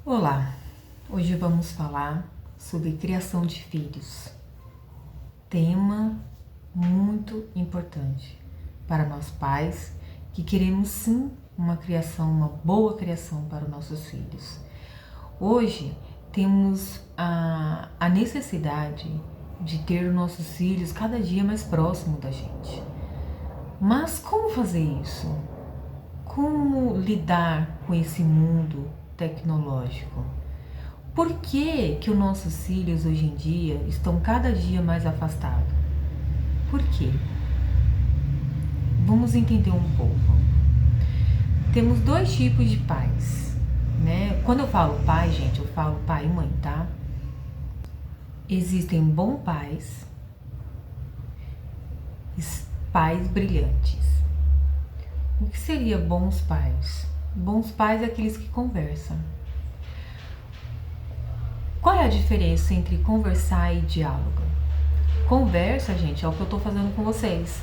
Olá, hoje vamos falar sobre criação de filhos, tema muito importante para nós pais que queremos sim uma boa criação para os nossos filhos. Hoje temos a necessidade de ter os nossos filhos cada dia mais próximo da gente. Mas como fazer isso? Como lidar com esse mundo tecnológico? Por que os nossos filhos hoje em dia estão cada dia mais afastados? Por quê? Vamos entender um pouco. Temos dois tipos de pais, né? Quando eu falo pai, gente, eu falo pai e mãe, tá? Existem bons pais, pais brilhantes. O que seria bons pais? Bons pais é aqueles que conversam. Qual é a diferença entre conversar e diálogo? Conversa, gente, é o que eu tô fazendo com vocês,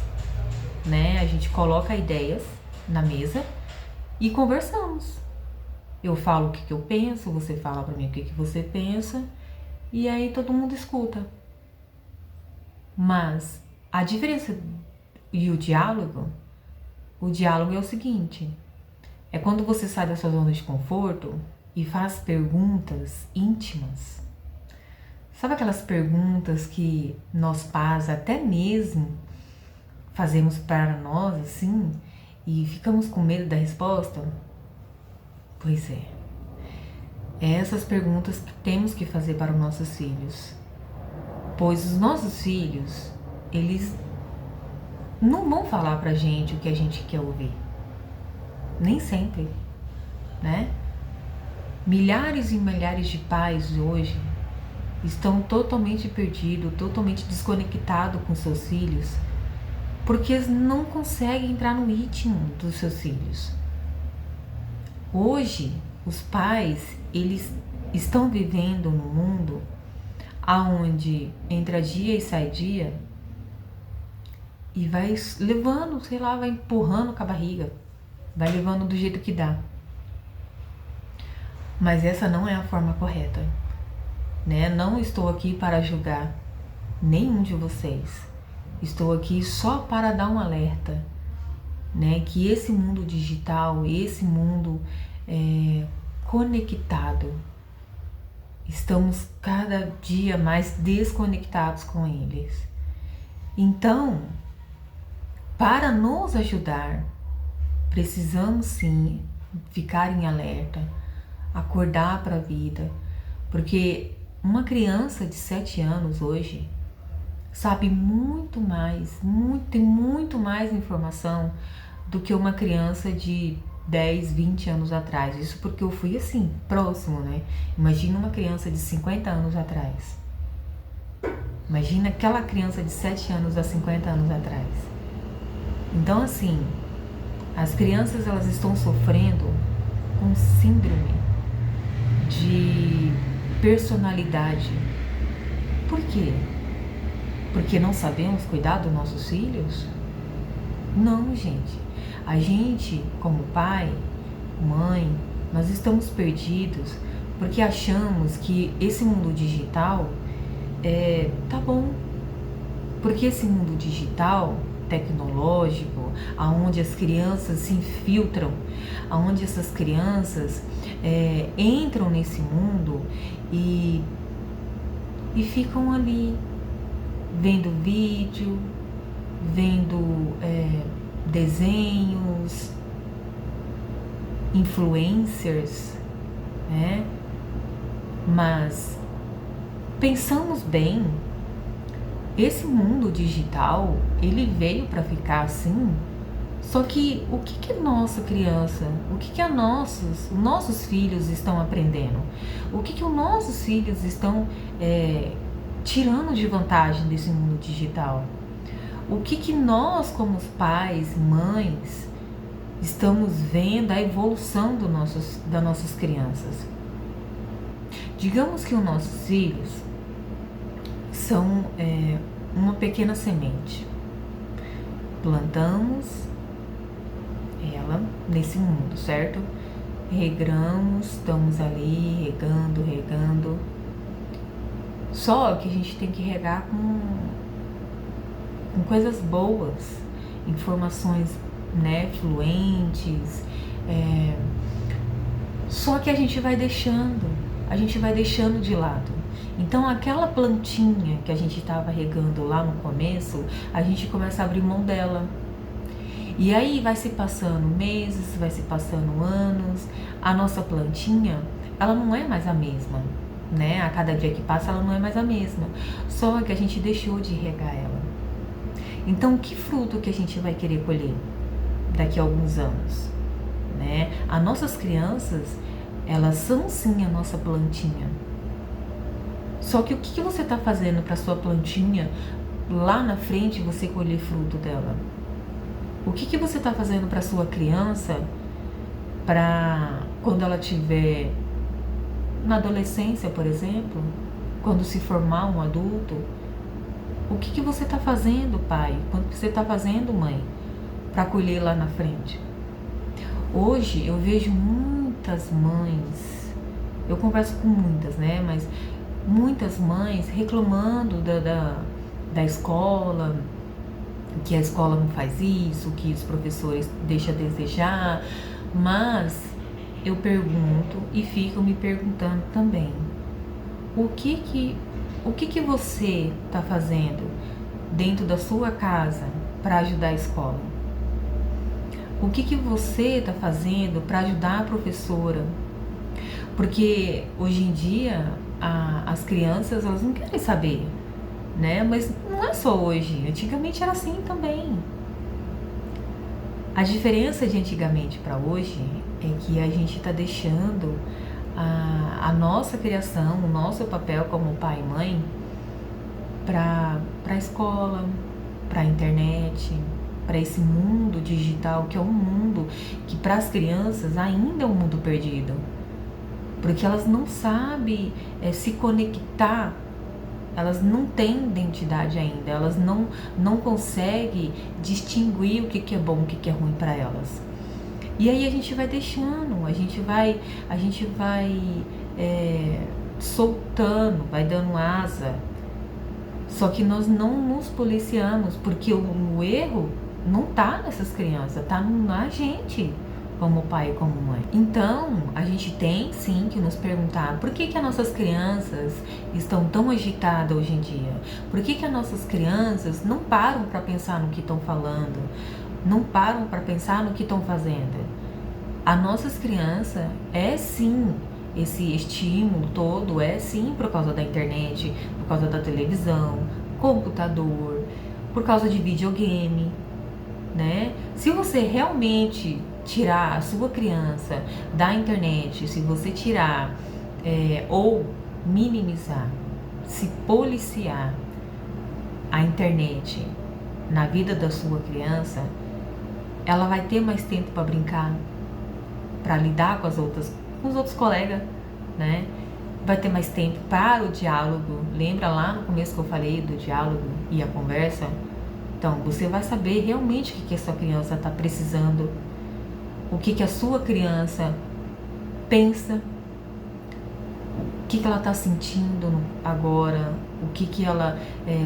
né? A gente coloca ideias na mesa e conversamos. Eu falo o que eu penso, você fala pra mim o que você pensa e aí todo mundo escuta. Mas a diferença e o diálogo é o seguinte: é quando você sai da sua zona de conforto e faz perguntas íntimas. Sabe aquelas perguntas que nós pais até mesmo fazemos para nós assim e ficamos com medo da resposta? Pois é. Essas perguntas que temos que fazer para os nossos filhos. Pois os nossos filhos, eles não vão falar pra gente o que a gente quer ouvir. Nem sempre, né? Milhares e milhares de pais hoje estão totalmente perdidos, totalmente desconectados com seus filhos, porque eles não conseguem entrar no ritmo dos seus filhos. Hoje, os pais, eles estão vivendo num mundo aonde entra dia e sai dia e vai levando, sei lá, vai empurrando com a barriga, vai levando do jeito que dá. Mas essa não é a forma correta, né? Não estou aqui para julgar nenhum de vocês. Estou aqui só para dar um alerta, né? Que esse mundo digital, esse mundo conectado, estamos cada dia mais desconectados com eles. Então, para nos ajudar, precisamos sim ficar em alerta, acordar para a vida, porque uma criança de 7 anos hoje sabe muito mais, tem muito mais informação do que uma criança de 10, 20 anos atrás. Isso porque eu fui assim, próximo, né? Imagina uma criança de 50 anos atrás. Imagina aquela criança de 7 anos há 50 anos atrás. Então, assim, as crianças, elas estão sofrendo com síndrome de personalidade. Por quê? Porque não sabemos cuidar dos nossos filhos? Não, gente. A gente, como pai, mãe, nós estamos perdidos porque achamos que esse mundo digital tá bom. Porque esse mundo digital, tecnológico, aonde as crianças se infiltram, aonde essas crianças entram nesse mundo e ficam ali vendo vídeo, vendo desenhos, influencers, né? Mas pensamos bem, esse mundo digital, ele veio para ficar assim. Só que o que nossa criança, o que os nossos filhos estão aprendendo? O que os nossos filhos estão tirando de vantagem desse mundo digital? O que nós, como pais, mães, estamos vendo a evolução das nossas crianças? Digamos que os nossos filhos são uma pequena semente. Plantamos ela nesse mundo, certo? regamos, estamos ali regando. Só que a gente tem que regar com coisas boas, informações, né, fluentes. Só que a gente vai deixando de lado. Então aquela plantinha que a gente estava regando lá no começo, a gente começa a abrir mão dela. E aí vai se passando meses, vai se passando anos, a nossa plantinha, ela não é mais a mesma, né? A cada dia que passa ela não é mais a mesma, só que a gente deixou de regar ela. Então que fruto que a gente vai querer colher daqui a alguns anos, né? As nossas crianças, elas são sim a nossa plantinha. Só que o que você está fazendo para sua plantinha lá na frente você colher fruto dela? O que você está fazendo para sua criança para quando ela tiver na adolescência, por exemplo, quando se formar um adulto? O que você está fazendo, pai? O que você está fazendo, mãe, para colher lá na frente? Hoje eu vejo muitas mães, eu converso com muitas, né? Mas muitas mães reclamando da escola, que a escola não faz isso, que os professores deixam a desejar. Mas eu pergunto e fico me perguntando também, o que você está fazendo dentro da sua casa para ajudar a escola? O que você está fazendo para ajudar a professora? Porque hoje em dia as crianças, elas não querem saber, né? Mas não é só hoje, antigamente era assim também. A diferença de antigamente para hoje é que a gente está deixando a nossa criação, o nosso papel como pai e mãe para a escola, para a internet, para esse mundo digital, que é um mundo que para as crianças ainda é um mundo perdido, porque elas não sabem se conectar. Elas não têm identidade ainda, elas não conseguem distinguir o que é bom, o que é ruim para elas. E aí a gente vai deixando, a gente vai soltando, vai dando asa. Só que nós não nos policiamos, porque o erro não tá nessas crianças, tá na gente, como pai e como mãe. Então, a gente tem sim que nos perguntar por que as nossas crianças estão tão agitadas hoje em dia? Por que as nossas crianças não param para pensar no que estão falando? Não param para pensar no que estão fazendo? As nossas crianças é sim esse estímulo todo, é sim por causa da internet, por causa da televisão, computador, por causa de videogame, né? Se você realmente tirar a sua criança da internet, se você tirar ou minimizar, se policiar a internet na vida da sua criança, ela vai ter mais tempo para brincar, para lidar com os outros colegas, né? Vai ter mais tempo para o diálogo. Lembra lá no começo que eu falei do diálogo e a conversa? Então, você vai saber realmente o que a sua criança está precisando, o que a sua criança pensa, o que ela está sentindo agora, o que ela,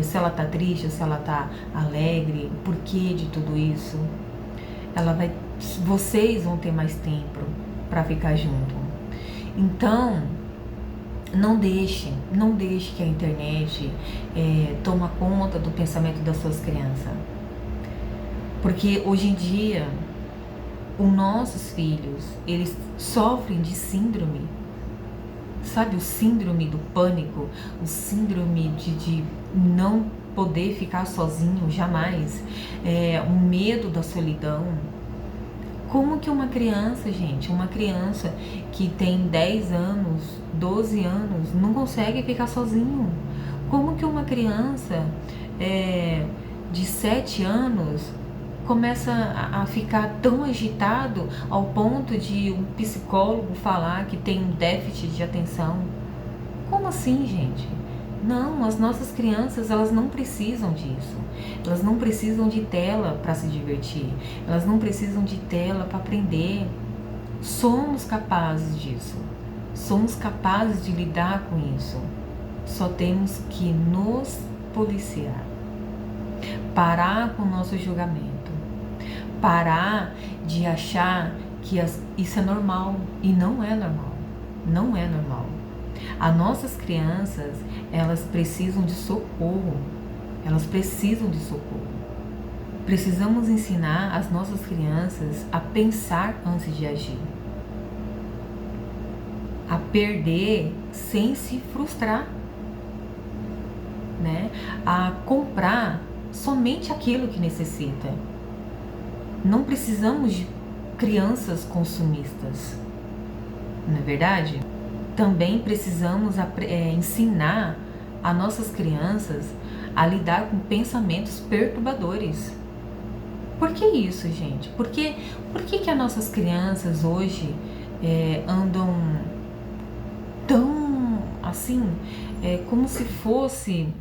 se ela está triste, se ela está alegre, o porquê de tudo isso. Vocês vão ter mais tempo para ficar junto. Então, não deixe que a internet toma conta do pensamento das suas crianças. Porque hoje em dia, os nossos filhos, eles sofrem de síndrome. Sabe, o síndrome do pânico, o síndrome de não poder ficar sozinho jamais, o medo da solidão. Como que uma criança, gente, uma criança que tem 10 anos, 12 anos, não consegue ficar sozinho? Como que uma criança de 7 anos começa a ficar tão agitado ao ponto de um psicólogo falar que tem um déficit de atenção? Como assim, gente? Não, as nossas crianças, elas não precisam disso. Elas não precisam de tela para se divertir. Elas não precisam de tela para aprender. Somos capazes disso. Somos capazes de lidar com isso. Só temos que nos policiar. Parar com o nosso julgamento. Parar de achar que isso é normal. E não é normal. Não é normal. As nossas crianças, elas precisam de socorro. Elas precisam de socorro. Precisamos ensinar as nossas crianças a pensar antes de agir. A perder sem se frustrar, né? A comprar somente aquilo que necessita. Não precisamos de crianças consumistas, não é verdade? Também precisamos ensinar as nossas crianças a lidar com pensamentos perturbadores. Por que isso, gente? Por que as nossas crianças hoje andam tão assim, como se fosse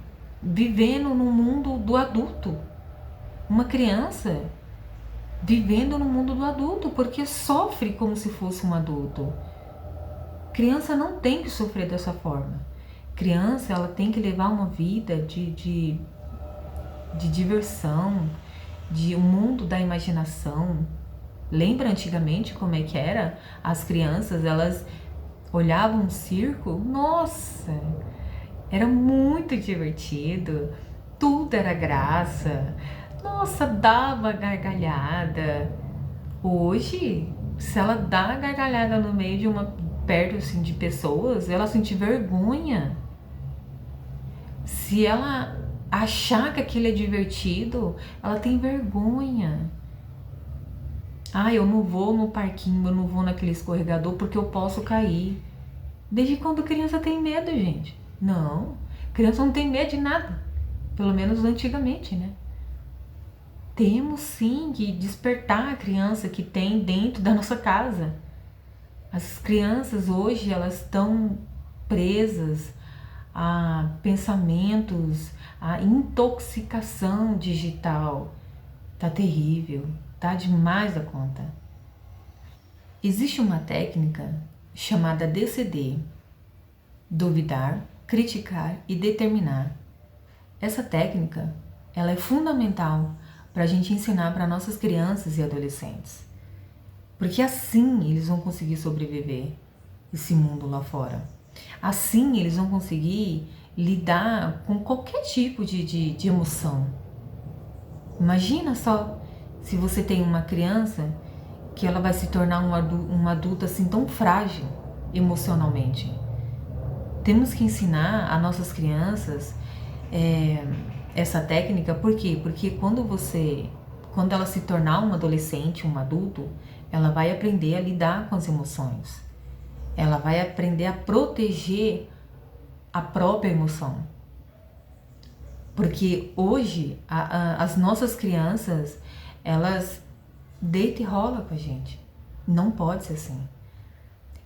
vivendo no mundo do adulto? Uma criança vivendo no mundo do adulto, porque sofre como se fosse um adulto. Criança não tem que sofrer dessa forma. Criança, ela tem que levar uma vida de diversão, de um mundo da imaginação. Lembra antigamente como é que era? As crianças, elas olhavam um circo, nossa, era muito divertido, tudo era graça, nossa, dava gargalhada. Hoje, se ela dá gargalhada no meio de perto assim, de pessoas, ela sente vergonha. Se ela achar que aquilo é divertido, ela tem vergonha. Eu não vou no parquinho, eu não vou naquele escorregador porque eu posso cair. Desde quando criança tem medo, gente? Não, criança não tem medo de nada. Pelo menos antigamente, né? Temos sim que despertar a criança que tem dentro da nossa casa. As crianças hoje, elas estão presas a pensamentos, a intoxicação digital. Tá terrível, tá demais da conta. Existe uma técnica chamada DCD, duvidar, criticar e determinar. Essa técnica, ela é fundamental para a gente ensinar para nossas crianças e adolescentes, porque assim eles vão conseguir sobreviver esse mundo lá fora. Assim eles vão conseguir lidar com qualquer tipo de emoção. Imagina só se você tem uma criança que ela vai se tornar uma adulta assim tão frágil emocionalmente. Temos que ensinar a nossas crianças essa técnica, por quê? Porque quando ela se tornar uma adolescente, um adulto, ela vai aprender a lidar com as emoções. Ela vai aprender a proteger a própria emoção. Porque hoje as nossas crianças, elas deitam e rolam com a gente. Não pode ser assim.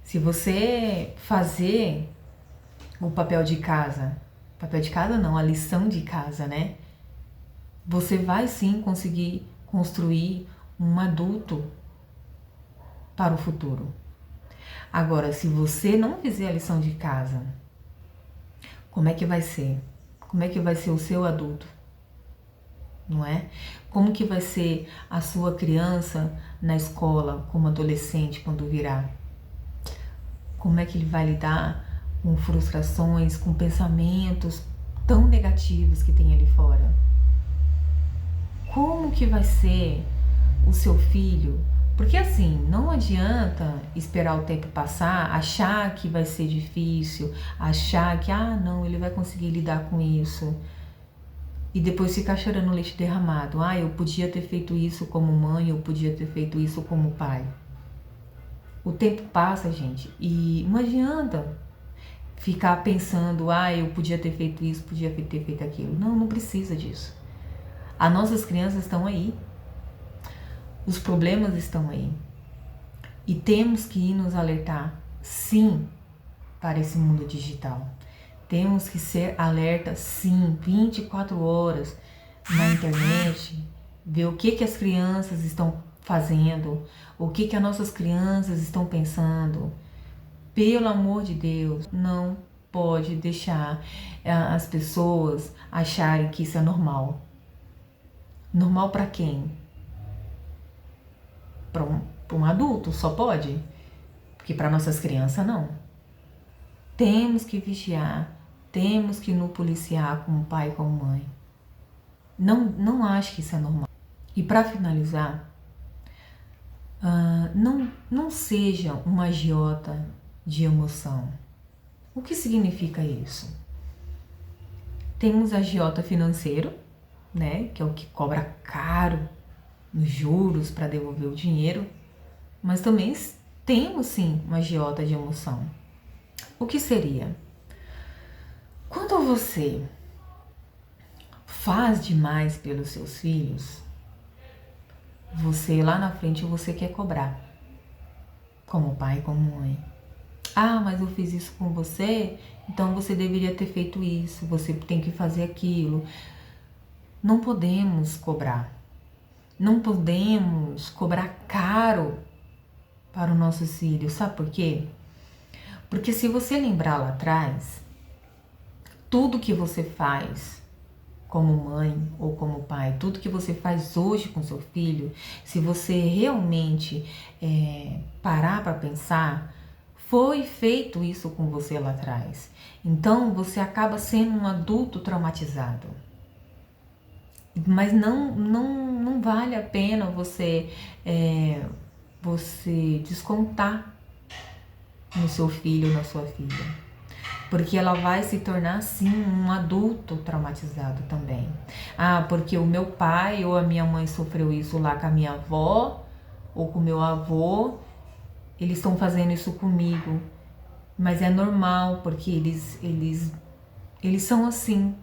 Se você fazer o papel de casa não, a lição de casa, né? Você vai sim conseguir construir um adulto para o futuro. Agora, se você não fizer a lição de casa, como é que vai ser? Como é que vai ser o seu adulto? Não é? Como que vai ser a sua criança na escola, como adolescente, quando virar? Como é que ele vai lidar com frustrações, com pensamentos tão negativos que tem ali fora? Como que vai ser o seu filho? Porque assim, não adianta esperar o tempo passar, achar que vai ser difícil, achar que, não, ele vai conseguir lidar com isso. E depois ficar chorando leite derramado. Eu podia ter feito isso como mãe, eu podia ter feito isso como pai. O tempo passa, gente, e não adianta ficar pensando, eu podia ter feito isso, podia ter feito aquilo. Não precisa disso. As nossas crianças estão aí. Os problemas estão aí. E temos que nos alertar, sim, para esse mundo digital. Temos que ser alerta, sim, 24 horas na internet, ver o que as crianças estão fazendo, o que que as nossas crianças estão pensando. Pelo amor de Deus, não pode deixar as pessoas acharem que isso é normal. Normal para quem? Para um adulto, só pode? Porque para nossas crianças, não. Temos que vigiar, temos que nos policiar como pai e como mãe. Não acho que isso é normal. E para finalizar, não seja uma agiota de emoção. O que significa isso? Temos agiota financeiro, né, que é o que cobra caro nos juros para devolver o dinheiro, mas também temos sim uma agiota de emoção. O que seria? Quando você faz demais pelos seus filhos, você lá na frente você quer cobrar, como pai, como mãe. Ah, mas eu fiz isso com você, então você deveria ter feito isso, você tem que fazer aquilo. Não podemos cobrar. Não podemos cobrar caro para os nossos filhos. Sabe por quê? Porque se você lembrar lá atrás, tudo que você faz como mãe ou como pai, tudo que você faz hoje com seu filho, se você realmente parar para pensar, foi feito isso com você lá atrás. Então você acaba sendo um adulto traumatizado. Mas não vale a pena você descontar no seu filho ou na sua filha, porque ela vai se tornar sim um adulto traumatizado também. Ah, porque o meu pai ou a minha mãe sofreu isso lá com a minha avó ou com o meu avô, eles estão fazendo isso comigo, mas é normal porque eles são assim.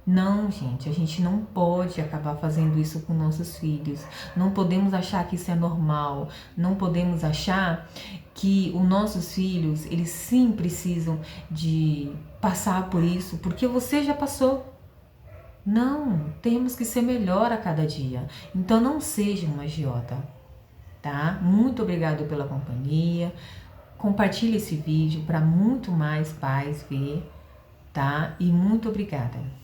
Não, gente, a gente não pode acabar fazendo isso com nossos filhos. Não podemos achar que isso é normal. Não podemos achar que os nossos filhos, eles sim precisam de passar por isso, porque você já passou. Não, temos que ser melhor a cada dia. Então não seja uma agiota, tá? Muito obrigado pela companhia. Compartilhe esse vídeo para muito mais pais ver, tá? E muito obrigada.